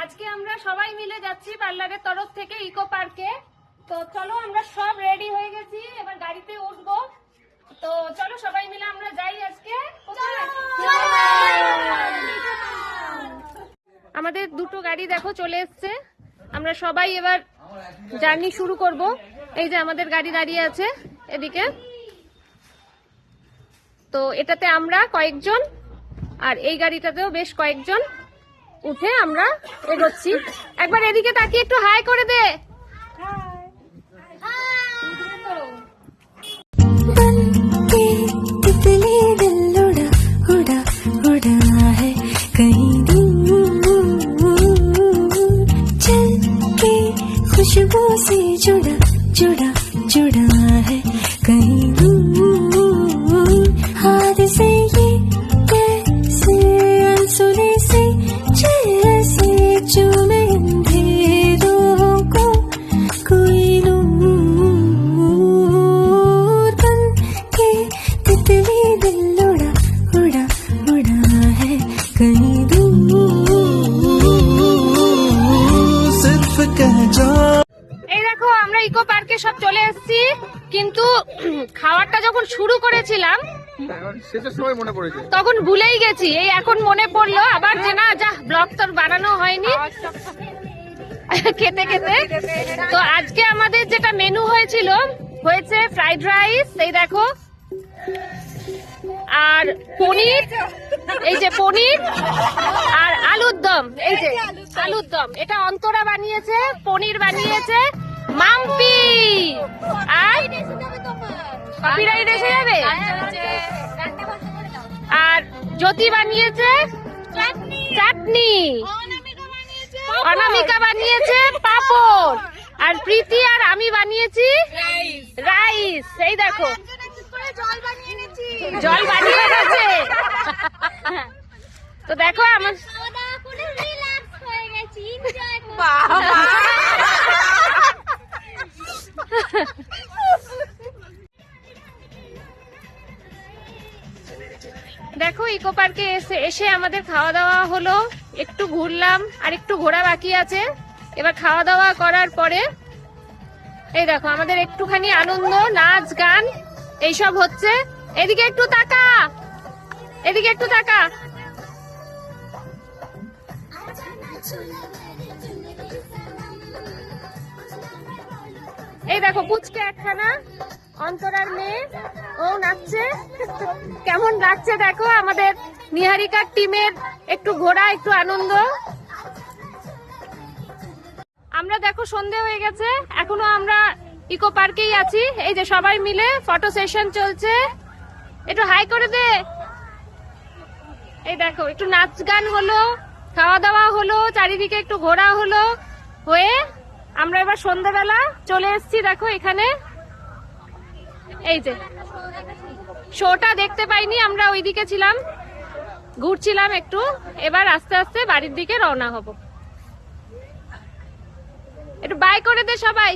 আজকে আমরা সবাই মিলে যাচ্ছি পার্লারের তরফ থেকে ইকো পার্কে। তো চলো আমরা সব রেডি হয়ে গেছি, এবার গাড়িতে উঠবো। তো চলো সবাই মিলে আমরা যাই আজকে। আমাদের দুটো গাড়ি দেখো চলে এসছে, আমরা সবাই এবার জার্নি শুরু করব। এই যে আমাদের গাড়ি দাঁড়িয়ে আছে এদিকে, তো এটাতে আমরা কয়েকজন আর এই গাড়িটাতেও বেশ কয়েকজন উঠে আমরা এগোচ্ছি। একবার এদিকে তাকিয়ে একটু হাই করে দে। खुशबू से जुड़ा जुड़ा जुड़ा है कहीं दूर हाथ से ये कैसे अनसुने से जैसे चूमे अंधेरों को कोई नूर बन के तितली दिल उड़ा उड़ा उड़ा है कहीं ইকো পার্কে সব চলে এসেছি, কিন্তু খাওয়ারটা যখন শুরু করেছিলাম তখন ভুলেই গেছি। এই এখন মনে পড়লো আবার যে না, যা ব্লগ তোর বানানো হয়নি খেতে খেতে। তো আজকে আমাদের যেটা মেনু হয়েছে ফ্রাইড রাইস, এই দেখো, আর পনির, এই যে পনির আর আলুর দম। এই যে আলুর দম, এটা অন্তরা বানিয়েছে, পনির বানিয়েছে মাম্পি, আর কপিরাইট এসে যাবে, আর জ্যোতি বানিয়েছে চাটনি, অনামিকা বানিয়েছে পাপড়, আর প্রীতি আর আমি বানিয়েছি রাইস। এই দেখো জল বানিয়ে গেছে। তো দেখো আমার দেখো ইকো পার্কে এসে আমাদের খাওয়া দাওয়া হলো, একটু ঘুরলাম আর একটু ঘোরা বাকি আছে। এবার খাওয়া দাওয়া করার পরে এই দেখো আমাদের একটুখানি আনন্দ, নাচ গান এইসব হচ্ছে। এদিকে একটু তাকা, এদিকে একটু তাকা। এই দেখো পুচকে একখানা, অন্তরার মেয়ে, ও নাচছে। কেমন লাগছে দেখো আমাদের নিহারিকার টিমের একটু ঘোরা, একটু আনন্দ। আমরা দেখো সন্ধে হয়ে গেছে, এখনো আমরা ইকো পার্কেই আছি। এই যে সবাই মিলে ফটো সেশন চলছে, একটু হাই করে দে। এই দেখো একটু নাচ গান হলো, খাওয়া দাওয়া হলো, চারিদিকে একটু ঘোরা হলো, হয়ে আমরা এবার সন্ধ্যাবেলা চলে এসেছি। দেখো এখানে এই যে শোটা দেখতে পাইনি, আমরা ওইদিকে ছিলাম, ঘুরছিলাম একটু। এবার আস্তে আস্তে বাড়ির দিকে রওনা হব। একটু বাই করে দে সবাই।